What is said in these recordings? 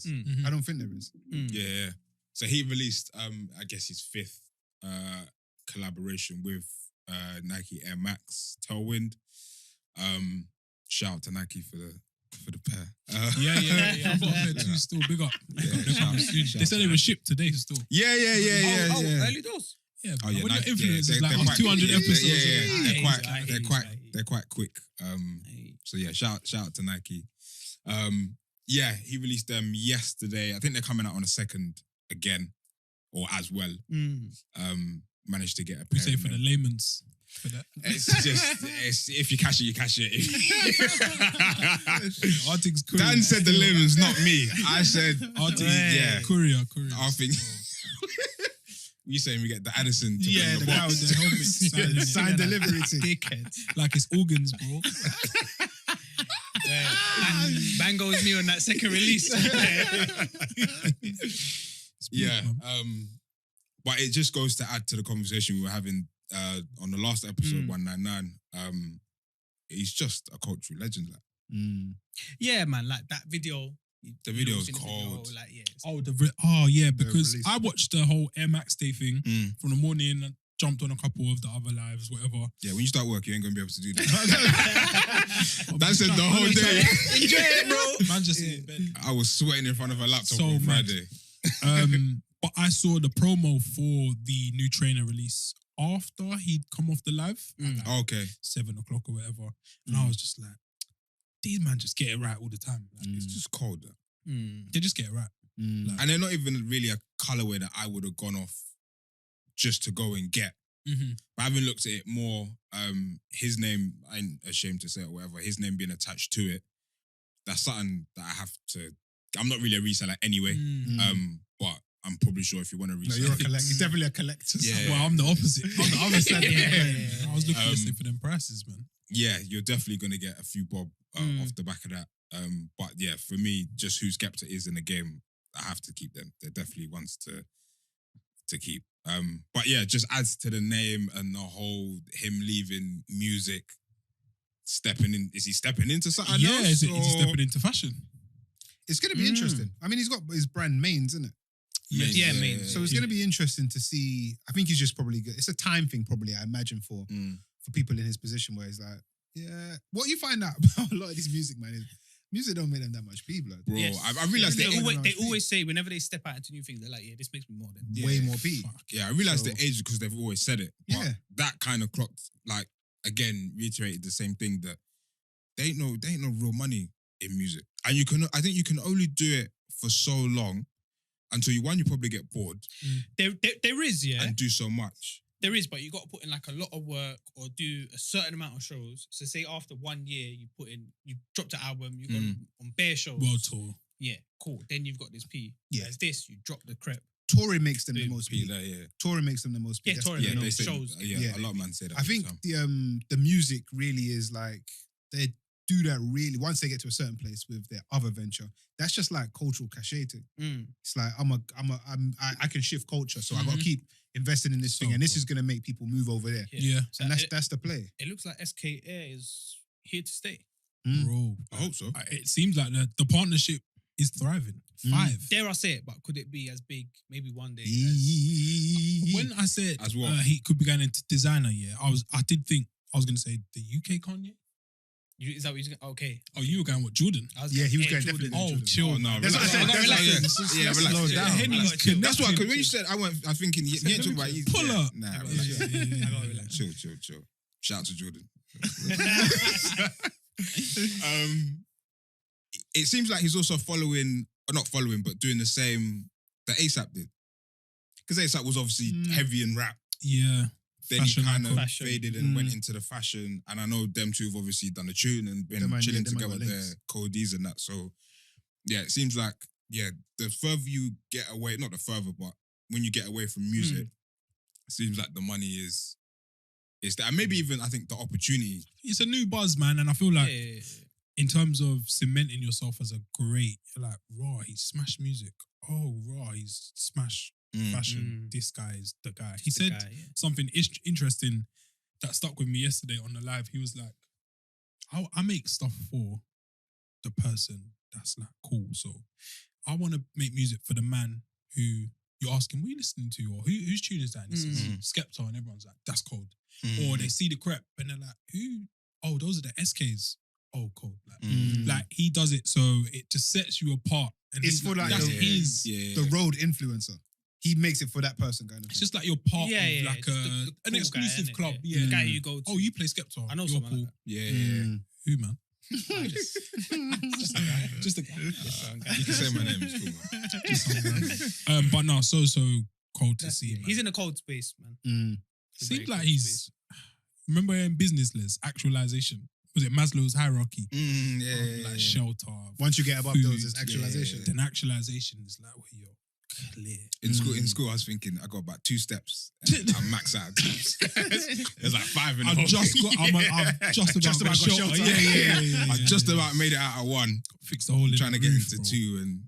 is. Mhm. I don't think there is. Yeah. So he released, I guess, his fifth collaboration with Nike Air Max Tailwind. Shout out to Nike for the pair. Yeah. I've got a pair too still. Big up. They said they were shipped today still. Yeah. Early doors. Yeah, Oh yeah, when Nike, you're influencers, they're like quite- 200 episodes. Yeah. They're quite quick. So yeah, shout out to Nike. Yeah, he released them yesterday. I think they're coming out on the 2nd again, or as well. Managed to get a We pair. say in for the them. layman's. For that. It's if you cash it, you cash it. Arctic's courier. Dan said the lemons, not me. I said Arctic, yeah. Courier. I think you saying we get the Addison to Yeah, bring the the guy box. with the helmet. Signed delivery thing. Dickhead. Like it's organs, bro. Bango's me on that second release. Yeah. But it just goes to add to the conversation we were having on the last episode, 199. He's just a cultural legend. Like. Yeah, man. Like that video. The video is seen the cold. video, like, yeah, it's- Because release. I watched the whole Air Max Day thing Mm. from the morning. I jumped on a couple of the other lives, whatever. Yeah, when you start work, you ain't gonna be able to do that. That said the whole day. Enjoy it, bro. Man, just in bed. I was sweating in front of a laptop So on mad. Friday. But I saw the promo for the new trainer release after he'd come off the live at like Okay. 7 o'clock or whatever. And I was just like, these man just get it right all the time. Like, It's just cold. they just get it right. And they're not even really a colorway that I would have gone off just to go and get. But having looked at it more, his name, I ain't ashamed to say it or whatever, his name being attached to it, that's something that I have to. I'm not really a reseller anyway, but I'm probably sure if you want to No, resell, you're a collector. He's definitely a collector. Yeah. Well, I'm the opposite. I'm the other side of the Yeah. coin. I was looking to say for them prices, man. yeah, you're definitely going to get a few bob off the back of that. But yeah, for me, just who Skepta is in the game, I have to keep them. They're definitely ones to keep. But yeah, just adds to the name and the whole him leaving music, stepping in. Is he stepping into something else? Is he or- stepping into fashion? It's going to be interesting. I mean, he's got his brand mains, isn't it? Yeah, main. So it's going to be interesting to see. I think he's just probably good. It's a time thing, probably. I imagine for people in his position where he's like, yeah. What you find out about a lot of these music man is music don't make them that much people. Bro, Yes. I realized they the always say whenever they step out into new things, they're like, yeah, this makes me more than. way more P. Yeah, I realized So- the age because they've always said it. But Yeah. that kind of clocked, like, again, reiterated the same thing that they ain't no real money in music. And I think you can only do it for so long until you probably get bored There is, yeah. and do so much. There is, but you got to put in like a lot of work or do a certain amount of shows. So say after 1 year, you dropped an album, you got on bare shows. World tour. Yeah, cool. Then you've got this P. Yeah. As this, you drop the crep. Touring makes them the Boom. most Be P. that, yeah. Touring makes them the most P. Yeah, That's touring, the Yeah, know, they say, shows. yeah, Yeah. a lot of men say that. I think the music really is like they do that really once they get to a certain place with their other venture. That's just like cultural cachet thing. It's like I can shift culture, so I got to keep investing in this thing, and this is gonna make people move over there. Yeah. So And that's the play. it looks like SK Air is here to stay. Bro. I hope so. It seems like the partnership is thriving. 5. Dare I say it, but could it be as big maybe one day? When I said As what? he could be going into designer, I did think I was going to say the UK Kanye. Is that what you're going? Okay. Oh, you were going with Jordan. Yeah, he was Air going Jordan. definitely. Oh, Jordan. chill. Oh, no, That's what I said. relax. That's Yeah, let's relax. slow Yeah. down. Henny's That's why, connected. because when you said, I'm thinking, he ain't talking about, Pull up. Nah, I relax. gotta relax. Chill. Shout out to Jordan. It seems like he's also not following, but doing the same that ASAP did. Because ASAP was obviously heavy in rap. Yeah. Then Fashion he kind of icon. faded and went into the fashion. And I know them two have obviously done a tune and been Them man- chilling them man together, got their links. codes and that. So, yeah, it seems like, the further you get away, not the further, but when you get away from music, it seems like the money is there. And maybe even, I think, the opportunity. It's a new buzz, man. And I feel like Yeah. in terms of cementing yourself as a great, you're like, raw, he smashed music. Oh, raw, he's smashed fashion. This guy is the guy. He said something interesting that stuck with me yesterday on the live. He was like, I make stuff for the person that's like cool. So I want to make music for the man who you're asking, what are you listening to? Or whose tune is that? And he says, Skepta, and everyone's like, that's cold. Or they see the crep and they're like, who? Oh, those are the SKs. Oh, cold. Like he does it so it just sets you apart. And It's for like that's the road influencer. He makes it for that person kind of thing. It's just like you're part of like the an cool exclusive guy, club. The guy you go to. Oh, you play Skepta. I know you're someone cool. like that. Yeah. Who, man? Just a guy. Just a guy. You can say my name. It's cool, man. But no, so cold to see. Man. He's in a cold space, man. Seems like he's. Remember in business list, actualization. Was it Maslow's hierarchy? Like shelter. Once you get above food, those, it's actualization. Then actualization is like where you're clear. In school, I was thinking I got about 2 steps. And I'm max out. There's like 5 in the I've whole just thing. got. I'm just about got shelter. Yeah. I just about made it out of 1. Fix the whole. I'm trying to get roof, into bro. 2 and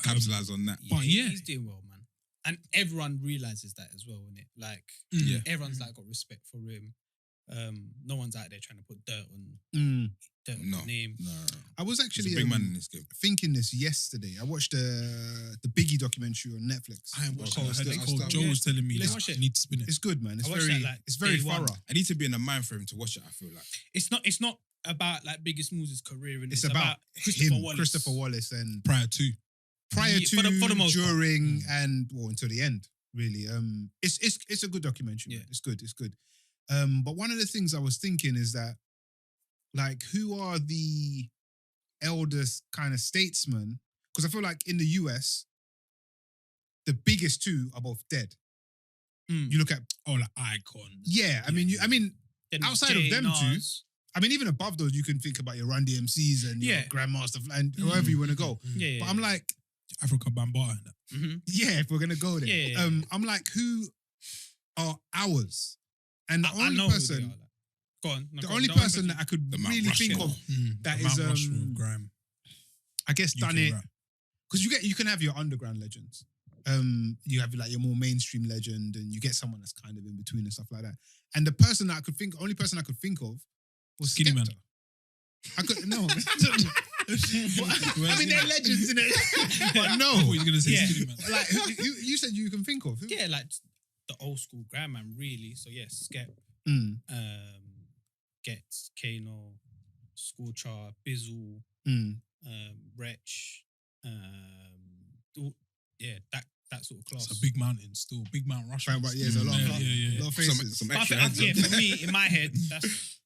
capitalize on that. But yeah. He's doing well, man. And everyone realizes that as well, innit? Like, everyone's like got respect for him. No one's out there trying to put dirt on his name. No. I was actually He's a big man in this game. thinking this yesterday. I watched the Biggie documentary on Netflix. I ain't watched Okay. it. I heard it I called. started- Joe was telling me Let's watch I it. need to spin it. It's good, man. It's I watched very, that, like, it's very day one. thorough. I need to be in the mind frame to watch it, I feel like. It's not about like Biggie Smalls' career, and It's about Christopher Wallace. Christopher Wallace, and Prior to. prior Yeah, to, for the most part. during, and until the end. Really, it's a good documentary. Yeah. Man. It's good. But one of the things I was thinking is that, like, who are the eldest kind of statesmen? Because I feel like in the US, the biggest 2 are both dead. You look at, Like icons. yeah. I mean, Then outside of Jay, them two, Nas. I mean, even above those, you can think about your Run DMCs and your Yeah. Grandmaster and wherever you want to go. Yeah. But I'm like, Africa Bambaataa and that. yeah, if we're gonna go there, Yeah. I'm like, who are ours? And the I only know who they person, are, like. Go on. No, the go on. only Don't person that I could The Mount really think Rushmore. of that The is Mount Rushmore of Grime. I guess done UK it rap. because you can have your underground legends. You have like your more mainstream legend, and you get someone that's kind of in between and stuff like that. And the person that only person I could think of was Skinny Man. Skepta. I could no. I mean, they're legends in it, but I no. thought you were gonna say Yeah. Skinny Man. Like you said, you can think of who? Yeah, like the old school Grime man, really. So yeah, Skep, Mm, Gets, Kano, Scorcher, Bizzle, mm. Wretch, that sort of class. It's a big mountain still. Big Mount Rushmore. Right, yeah, there's a lot of- yeah. lot of faces. Some But I extra think, heads. yeah, for me, in my head, that's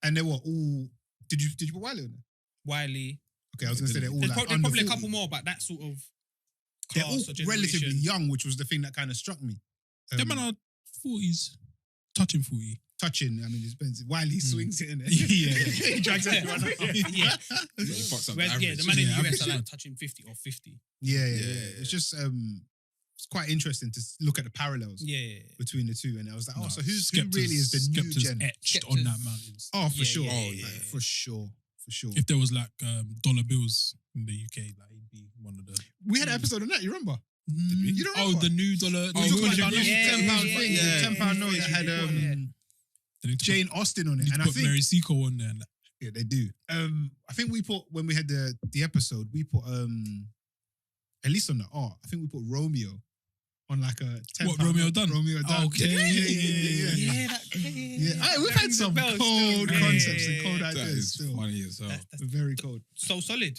And they were all. Did you put Wiley on there? Wiley. Okay, I was gonna say they're all There's like probably, under probably a 40. couple more, but that sort of They're class all or generation. relatively young, which was the thing that kind of struck me. Them man are 40s, touching 40. Touching, I mean, it depends. Wiley swings it in there. Yeah. He drags everyone up. Yeah. He fucks up the Whereas, yeah, the average. man in the Yeah, US average, are like yeah. touching 50 or 50. Yeah. Yeah. It's just it's quite interesting to look at the parallels Yeah. between the two. And I was like, oh, No, so who Skepta's- really is the new Skepta's gen? etched Skepta's- on that mountain. Oh, for Yeah, sure. yeah, Like, yeah. for sure. If there was like dollar bills in the UK, like he'd be one of the. We had an episode on that, you remember? You You don't Oh, remember? the new dollar. We talked about $20 the Yeah, £10 yeah, thing, yeah, the £10 note yeah, that had yeah. They need to Jane Austen on put, it. And I put think Mary Seco on there. And that. yeah, they do. I think we put when we had the episode, we put at least on the art, I think we put Romeo on like a 10 What, Romeo Dunn? Romeo Dunn. Okay. Yeah. Aye, we've had some Bells cold still. concepts and cold That ideas is still. funny as hell. That's Very cold. so solid.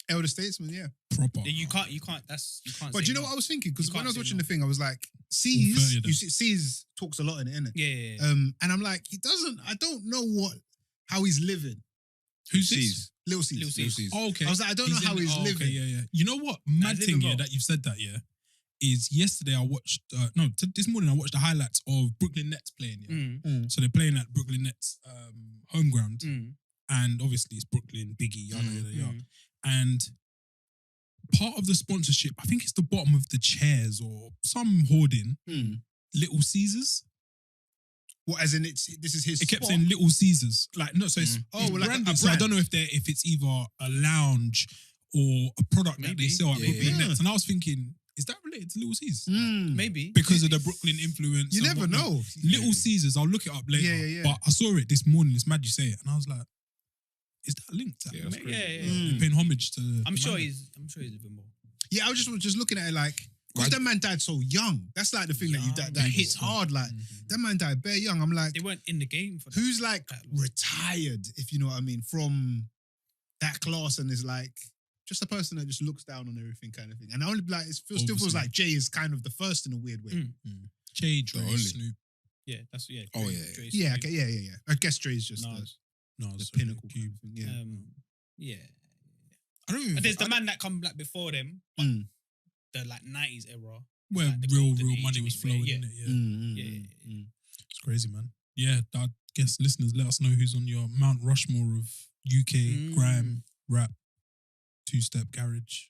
Elder statesman, yeah. Proper. You can't. You can't But say do you know no. what I was thinking? Because You when I can't was say watching no. the thing, I was like, All 30 C's, of them. you see, C's talks a lot in it, innit? Yeah. And I'm like, I don't know how he's living. Who's Sees. this? Little C's. Lil C's. Oh, okay. I was like, I don't know how he's okay, living. yeah. You know what? Mad living thing, yeah, well. that you've said that, yeah, is yesterday I watched, this morning I watched the highlights of Brooklyn Nets playing, yeah. Mm. So they're playing at Brooklyn Nets home ground. Mm. And obviously it's Brooklyn, Biggie, yada, yada, yada. Mm. And part of the sponsorship, I think it's the bottom of the chairs or some hoarding, Little Caesars. What, as in this is his It kept spot? saying Little Caesars. Like, no, so it's, Oh, it's well, like a branded. So I brand. don't know if it's either a lounge or a product that they Maybe. sell at Yeah, Brooklyn yeah. Nets. And I was thinking, is that related to Little Caesars? Maybe Because of the Brooklyn influence. You and never whatnot. know. Little Caesars, I'll look it up later. Yeah. But I saw it this morning, it's mad you say it. And I was like, Is that linked? Yeah, that's crazy. Yeah. They're paying homage to. I'm sure he's even more. Yeah, I was just looking at it like, because that man died so young. That's like the thing that hits hard. Like, that man died bare young. I'm like, they weren't in the game for that. Who's like retired, if you know what I mean, from that class and is like just a person that just looks down on everything kind of thing. And I only like, still feels like Jay is kind of the first in a weird way. Jay, Dre, Snoop. Yeah, that's Dre, yeah. Yeah. I guess Dre's just the pinnacle kind of thing. Yeah. I don't even. There's the man that come like before them, the like 90s era, where like real money was flowing in it. Yeah. It's crazy, man. Yeah, I guess listeners, let us know who's on your Mount Rushmore of UK grime, rap, two-step garage.